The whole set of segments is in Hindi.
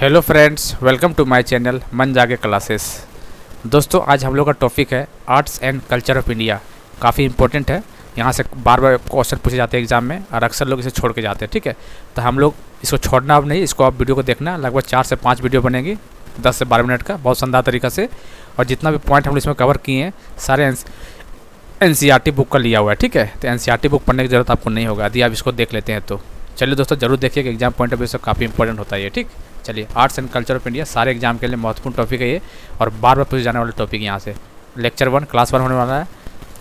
Hello friends, welcome to my channel Man Jage classes. दोस्तों, आज हम लोग का टॉपिक है arts and culture of India. काफ़ी इंपॉर्टेंट है, यहाँ से बार बार क्वेश्चन पूछे जाते हैं एग्जाम में और अक्सर लोग इसे छोड़ के जाते हैं। ठीक है, तो हम लोग इसको छोड़ना अब नहीं, इसको आप वीडियो को देखना। लगभग 4 से 5 वीडियो बनेगी 10 से 12 मिनट का, बहुत शानदार तरीका से। और जितना भी पॉइंट हम लोग इसमें कवर किए हैं सारे NCERT बुक का लिया हुआ है। ठीक है, तो NCERT बुक पढ़ने की ज़रूरत आपको नहीं होगा यदि आप इसको देख लेते हैं तो। चलिए दोस्तों, जरूर देखिए कि एग्जाम पॉइंट ऑफ व्यू से काफ़ी इंपॉर्टेंट होता है ये। ठीक, चलिए, arts and culture of India सारे एग्जाम के लिए महत्वपूर्ण टॉपिक है ये, और बार बार पूछे जाने वाला टॉपिक यहाँ से। लेक्चर 1 क्लास 1 होने वाला है।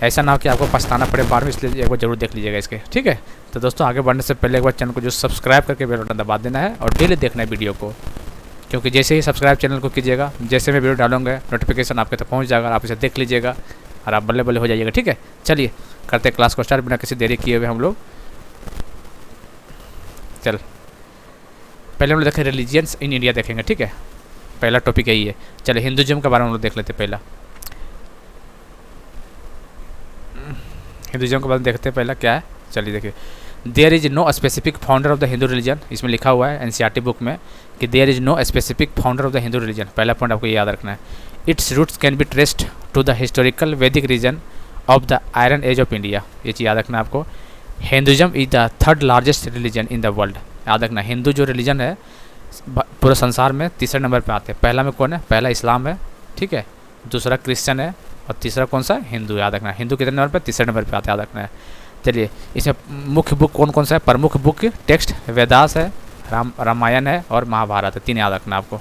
ऐसा ना हो कि आपको पछताना पड़े बार में, इसलिए एक बार जरूर देख लीजिएगा इसके। ठीक है, तो दोस्तों आगे बढ़ने से पहले एक बार चैनल को जो सब्सक्राइब करके बेल बटन दबा देना है और डेली देखना है वीडियो को, क्योंकि जैसे ही सब्सक्राइब चैनल को कीजिएगा, जैसे मैं वीडियो डालूंगा नोटिफिकेशन आपके तक पहुँच जाएगा, आप इसे देख लीजिएगा और आप बल्ले बल्ले हो जाइएगा। ठीक है, चलिए करते हैं क्लास को स्टार्ट बिना किसी देरी किए हुए हम लोग। चल, पहले हम लोग देखें रिलीजियंस इन इंडिया देखेंगे। ठीक है, पहला टॉपिक यही है। चलिए, हिंदुज़म के बारे में हम लोग देख लेते हैं। पहला हिंदुज़म के बारे में देखते हैं, पहला क्या है। चलिए देखिए, there is no specific founder of the Hindu religion. इसमें लिखा हुआ है NCERT बुक में कि there is no specific founder of the Hindu religion. पहला पॉइंट आपको ये याद रखना है। Its roots can be traced to the historical Vedic region of the Iron Age of India. ये चीज़ याद रखना है आपको। Hinduism is the third largest religion in the world. याद रखना, हिंदू जो रिलीजन है पूरे संसार में तीसरे नंबर पे आते हैं। पहला में कौन है? पहला इस्लाम है। ठीक है, दूसरा क्रिश्चियन है और तीसरा कौन सा? हिंदू। याद रखना, हिंदू कितने नंबर पे? तीसरे नंबर पे आते हैं, याद रखना है। चलिए, इसमें मुख्य बुक कौन कौन सा है? प्रमुख बुक टेक्स्ट वेदास है, रामायण है और महाभारत है। 3 याद रखना आपको।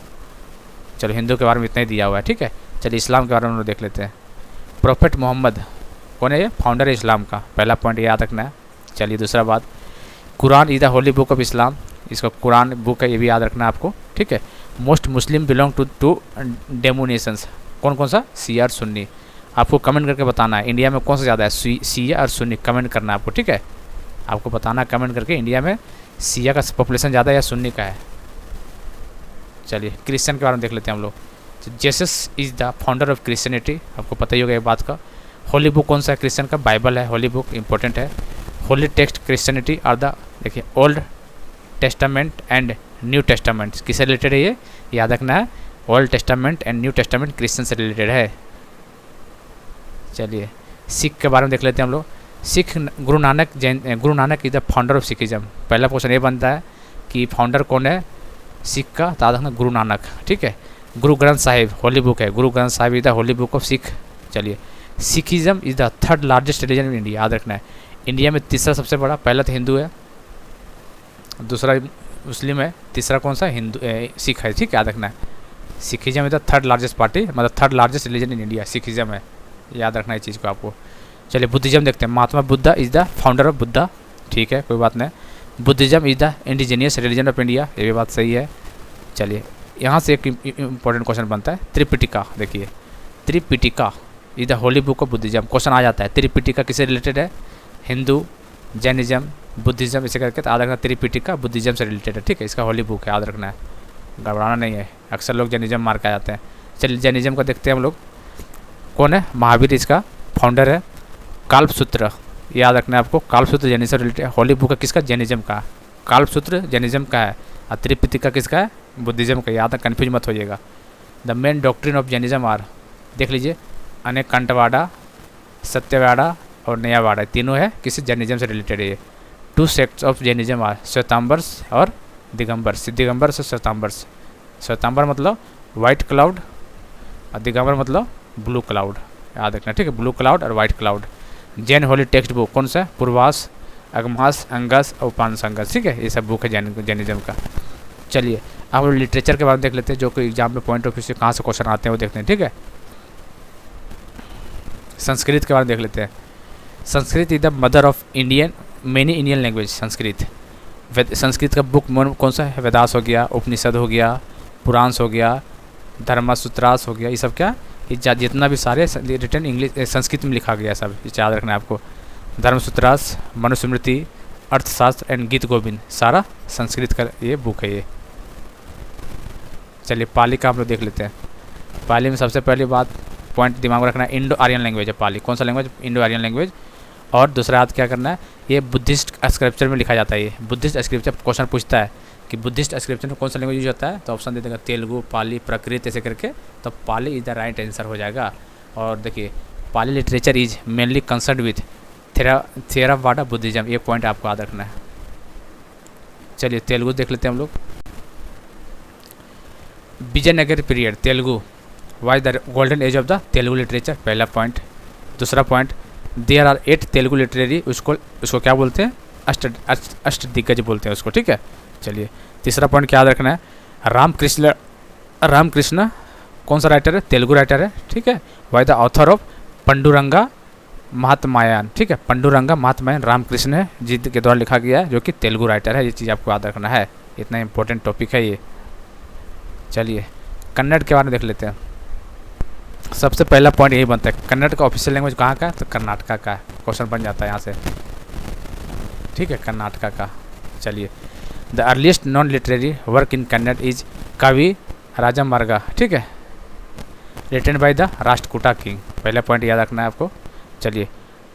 चलो, हिंदू के बारे में इतना ही दिया हुआ है। ठीक है, चलिए इस्लाम के बारे में हम लोग देख लेते हैं। प्रोफेट मोहम्मद कौन है? ये फाउंडर है इस्लाम का। पहला पॉइंट याद रखना है। चलिए, दूसरा बात, Quran is the holy book of Islam. इसका कुरान बुक है, ये भी याद रखना है आपको। ठीक है, मोस्ट मुस्लिम बिलोंग टू डेमोनेशंस। कौन कौन सा? शिया और सुन्नी। आपको कमेंट करके बताना है इंडिया में कौन सा ज़्यादा है, शिया और सुन्नी। कमेंट करना है आपको। ठीक है, आपको बताना है कमेंट करके इंडिया में शिया का पॉपुलेशन ज़्यादा है या सुन्नी का है। चलिए, क्रिश्चियन के बारे में देख लेते हैं हम लोग। Jesus is the founder of Christianity. आपको पता ही होगा ये बात का। होली बुक कौन सा है क्रिश्चियन का? बाइबल है होली बुक, इंपॉर्टेंट है। Holy text Christianity are the, देखिए, Old Testament and New Testament. किससे रिलेटेड है ये? याद रखना है, Old Testament and New Testament Christian से रिलेटेड है। चलिए, सिख के बारे में देख लेते हैं हम लोग। Sikh, Guru Nanak is the founder of Sikhism. पहला क्वेश्चन ये बनता है कि फाउंडर कौन है सिख का? तो याद रखना, गुरु नानक। ठीक है, गुरु ग्रंथ साहिब होली बुक है, Guru Granth Sahib is the holy book of Sikh. चलिए, Sikhism is the third largest religion in India. याद रखना है, इंडिया में तीसरा सबसे बड़ा। पहला तो हिंदू है, दूसरा मुस्लिम है, तीसरा कौन सा? हिंदू सिख है। ठीक है, याद रखना है, Sikhism is the third largest party, मतलब third largest religion in India Sikhism है। याद रखना है इस चीज़ को आपको। चलिए, बुद्धिज्म देखते हैं। Mahatma Buddha is the founder of Buddha. ठीक है, कोई बात नहीं। Buddhism is the indigenous religion of India. ये भी बात सही है। चलिए, यहाँ से एक इंपॉर्टेंट क्वेश्चन बनता है, त्रिपिटिका। देखिए, Tripitaka is the holy book of Buddhism. Question आ जाता है, त्रिपिटिका किससे रिलेटेड है? हिंदू, जैनिज्म, बुद्धिज्म, इसे करके। तो याद रखना, त्रिपिटिका बुद्धिज्म से रिलेटेड है। ठीक है, इसका होली बुक है, याद रखना है, घबराना नहीं है। अक्सर लोग जैनिज्म मार के आ जाते हैं। चलिए, जैनिज्म को देखते हैं हम लोग। कौन है? महावीर इसका फाउंडर है। काल्पसूत्र, याद रखना है आपको, काल्पसूत्र जैनिज्म से रिलेटेड। होली बुक है किसका? जैनिज्म का। काल्पसूत्र जैनिज्म का है और त्रिपिटिका किसका है? बुद्धिज्म का। याद, कन्फ्यूज मत होइएगा। The main doctrine of Jainism are, देख लीजिए, अनेकंठवाड़ा, सत्यवाड़ा और नयावाड़ा, तीनों है किसी जैनिज्म से रिलेटेड है ये। 2 सेक्ट्स ऑफ जैनिज्म आर, श्वेतांबर्स और दिगंबर्स। दिगंबर्स और श्वेतांबर्स। श्वेतांबर मतलब वाइट क्लाउड और दिगंबर मतलब ब्लू क्लाउड। याद रखना, ठीक है, ब्लू क्लाउड और white cloud. Jain Holi text book कौन सा है? पूर्वास, अगमास, अंगस और पानसंगस। ठीक है, ये सब बुक है जैनिज्म का। चलिए, अब लिटरेचर के बारे में देख लेते हैं, जो कि एग्जाम में पॉइंट ऑफ व्यू से कहाँ से क्वेश्चन आते हैं वो देखते हैं। ठीक है, संस्कृत के बारे में देख लेते हैं। Sanskrit is the mother of many Indian language. Sanskrit का बुक कौन सा है? वेदास हो गया, उपनिषद हो गया, पुराण हो गया, धर्मसूत्रास हो गया। ये सब क्या? ये जितना भी सारे रिटर्न इंग्लिश संस्कृत में लिखा गया सब, ये याद रखना है आपको। धर्मसूत्रास, मनुस्मृति, अर्थशास्त्र एंड गीत गोविंद, सारा संस्कृत का ये बुक है ये। चलिए, पाली का हम लोग देख लेते हैं। पाली में सबसे पहली बात पॉइंट दिमाग में रखना है, इंडो आर्यन लैंग्वेज है पाली। कौन सा लैंग्वेज? Indo Aryan language. और दूसरा याद क्या करना है, ये बुद्धिस्ट स्क्रिप्चर में लिखा जाता है। ये बुद्धिस्ट स्क्रिप्चर क्वेश्चन पूछता है कि बुद्धिस्ट स्क्रिप्चर में कौन सा लैंग्वेज यूज होता है, तो ऑप्शन दे देगा तेलुगु, पाली, प्राकृत, ऐसे करके, तो Pali is the right answer हो जाएगा। और देखिए Pali literature is mainly concern with Theravada Buddhism, ये पॉइंट आपको याद रखना है। चलिए तेलुगु देख लेते हैं हम लोग। Vijayanagara period Telugu was the golden age of the Telugu literature, पहला पॉइंट। दूसरा point, there are 8 Telugu literary, उसको क्या बोलते हैं, अष्टदिग्गज बोलते हैं उसको, ठीक है। चलिए तीसरा पॉइंट क्या याद रखना है, रामकृष्ण कौन सा राइटर है, तेलुगु राइटर है, ठीक है। वाई द ऑथर ऑफ पंडुरंगा महात्मायन, ठीक है, पंडुरंगा महात्मायन रामकृष्ण है जी के द्वारा लिखा गया है, जो कि तेलुगु राइटर है। ये चीज़ आपको याद रखना है, इतना इंपॉर्टेंट टॉपिक है ये। चलिए कन्नड़ के बारे में देख लेते हैं। सबसे पहला पॉइंट यही बनता है, कन्नड़ का ऑफिशियल लैंग्वेज कहाँ का है, तो कर्नाटका का है। क्वेश्चन बन जाता है यहाँ से, ठीक है, कर्नाटका का। चलिए the earliest non literary work in Kannada is Kavi Rajamarga, ठीक है, written by the Rashtrakuta king, पहला पॉइंट याद रखना है आपको। चलिए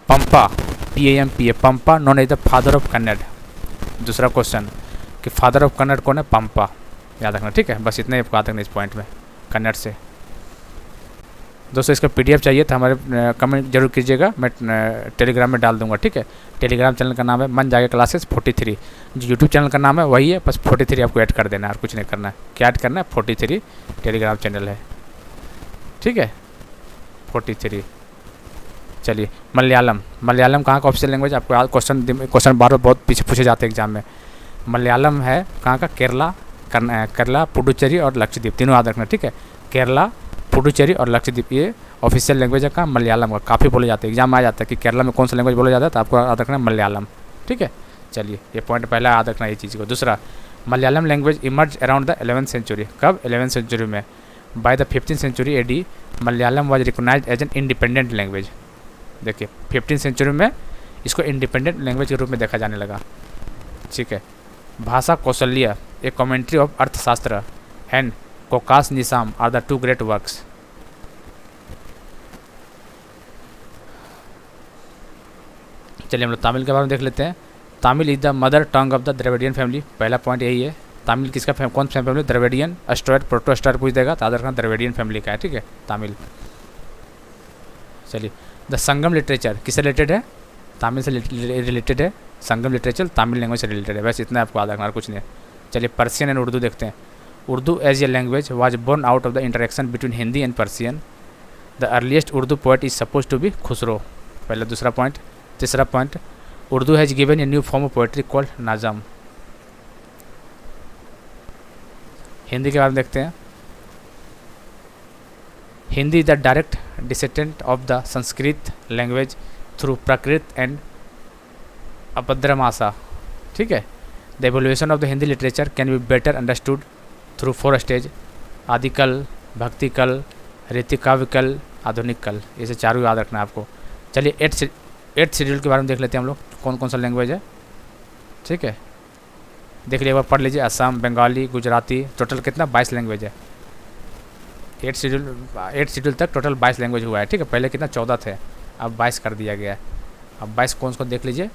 Pampa, PAMPA, Pampa known as the father of Kannada. दूसरा क्वेश्चन कि फादर ऑफ कन्नड़ कौन है, पंपा, याद रखना, ठीक है। बस इतना ही आपको याद रखना इस पॉइंट में कन्नड़ से। दोस्तों इसका PDF चाहिए तो हमारे कमेंट जरूर कीजिएगा, मैं टेलीग्राम में डाल दूंगा, ठीक है। टेलीग्राम चैनल का नाम है मन जागे क्लासेस 43, जो यूट्यूब चैनल का नाम है वही है, बस 43 आपको ऐड कर देना है और कुछ नहीं करना है। क्या ऐड करना है, 43 टेलीग्राम चैनल है, ठीक है, 43। चलिए मलयालम, मलयालम कहाँ का ऑफिशियल लैंग्वेज, आपको क्वेश्चन बार बार बहुत पीछे पूछे जाते हैं एग्जाम में। मलयालम है कहाँ का, केरला, पुडुचेरी और लक्षद्वीप, तीनों याद रखना, ठीक है। केरला, पुडुचेरी और लक्षद्वीप, ये ऑफिशियल लैंग्वेज है कहाँ, मलयालम का। काफ़ी बोले जाते हैं, एग्जाम में आ जाता है कि केरला में कौन सा लैंग्वेज बोला जाता है, तो आपको याद रखना है मलयालम, ठीक है। चलिए ये पॉइंट पहला याद रखना ये चीज़ को। दूसरा, Malayalam language emerge around the 11th century, कब, 11th सेंचुरी में। By the 15th century AD Malayalam was recognised as an independent language. देखिए 15th सेंचुरी में इसको इंडिपेंडेंट लैंग्वेज के रूप में देखा जाने लगा, ठीक है। भाषा Kautilya, a commentary of Arthashastra and कोकास निसाम आर द 2 ग्रेट वर्क्स। चलिए हम लोग तमिल के बारे में देख लेते हैं। Tamil is the mother tongue of the Dravidian family, पहला पॉइंट यही है। तमिल किसका कौन सा फैमिली, द्रविडियन, अस्ट्रोइड, प्रोटो स्टार पूछ देगा, तो याद रखना द्रविडियन फैमिली का है, ठीक है, तमिल। चलिए द संगम लिटरेचर किससे रिलेटेड है, तमिल से रिलेटेड है। संगम लिटरेचर तमिल लैंग्वेज से रिलेटेड है, बस इतना आपको याद रखना, कुछ नहीं है। चलिए पर्सियन एंड उर्दू देखते हैं। Urdu as a language was born out of the interaction between Hindi and Persian. The earliest Urdu poet is suppose to be Khusro, पहला। दूसरा पॉइंट। तीसरा point, Urdu has given a new form of poetry called nazm. Hindi के बारे में देखते हैं। Hindi the direct descendant of the Sanskrit language through Prakrit and Apabhramsha, ठीक है। The evolution of the Hindi literature can be better understood through 4 stage, आदिकल, भक्तिकल, रीतिकाव्यकल, आधुनिक कल, इसे चारों याद रखना है आपको। चलिए 8th शेड्यूल के बारे में देख लेते हैं हम लोग, कौन कौन सा लैंग्वेज है, ठीक है। देख लीजिए, एक बार पढ़ लीजिए। असम, बंगाली, गुजराती, टोटल कितना 22 लैंग्वेज है। 8 शेड्यूल तक टोटल 22 लैंग्वेज हुआ है, ठीक है। पहले कितना 14 थे, अब 22 कर दिया गया है। अब 22 कौन सा देख लीजिए।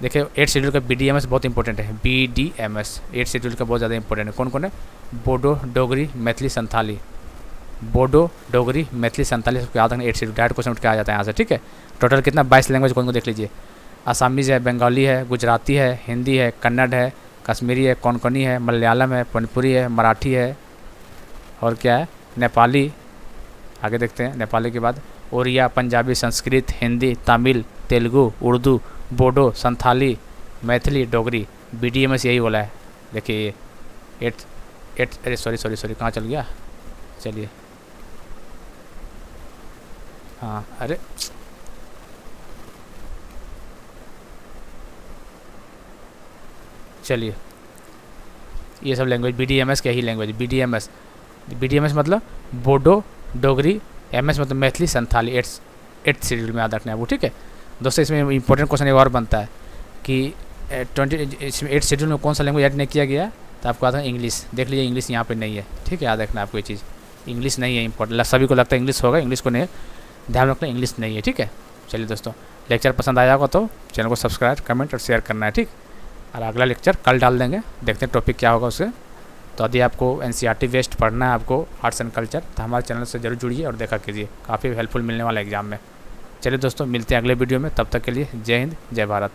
देखिए 8 शेड्यूल का BDMS बहुत इंपॉर्टेंट है, BDMS 8 शेड्यूल का बहुत ज़्यादा इंपॉर्टेंट है। कौन कौन है, बोडो, डोगरी, मैथिली, संथाली। बोडो, डोगरी, मैथिली, संथाली, सबको याद रखना। 8 शेड्यूल डायरेक्ट क्वेश्चन उठ के आ जाता है यहाँ से, ठीक है। टोटल कितना 22 लैंग्वेज कौन को देख लीजिए। आसामीज़ है, बंगाली है, गुजराती है, हिंदी है, कन्नड़ है, कश्मीरी है, कोंकणी है, मलयालम है, मणिपुरी है, मराठी है, और क्या है, नेपाली। आगे देखते हैं, नेपाली के बाद ओरिया, पंजाबी, संस्कृत, हिंदी, तमिल, तेलुगु, उर्दू, बोडो, संथाली, मैथिली, डोगरी। BDMS यही बोला है। देखिए ये 8 अरे सॉरी कहाँ चल गया। चलिए हाँ, अरे चलिए ये सब लैंग्वेज BDMS के ही लैंग्वेज। BDMS मतलब बोडो, डोगरी, MS मतलब मैथिली, संथाली। 8th शेड्यूल में याद रखना है वो, ठीक है। दोस्तों इसमें इंपॉर्टेंट क्वेश्चन एक और बनता है कि 8th शेड्यूल में कौन सा लैंग्वेज ऐड नहीं किया गया, तो आपको आता है इंग्लिश। देख लीजिए इंग्लिश यहाँ पे नहीं है, ठीक है, याद रखना आपको ये चीज़। इंग्लिश नहीं है इंपॉर्टेंट, सभी को लगता है इंग्लिश होगा, इंग्लिश को नहीं, ध्यान रखना इंग्लिश नहीं है, ठीक है। चलिए दोस्तों, लेक्चर पसंद आया होगा तो चैनल को सब्सक्राइब, कमेंट और शेयर करना है, ठीक। और अगला लेक्चर कल डाल देंगे, देखते हैं टॉपिक क्या होगा उससे। तो यदि आपको एनसीईआरटी वेस्ट पढ़ना है, आपको आर्ट्स एंड कल्चर, तो हमारे चैनल से जरूर जुड़िए और देखा कीजिए, काफ़ी हेल्पफुल मिलने वाला एग्जाम में। चलिए दोस्तों, मिलते हैं अगले वीडियो में, तब तक के लिए जय हिंद जय भारत।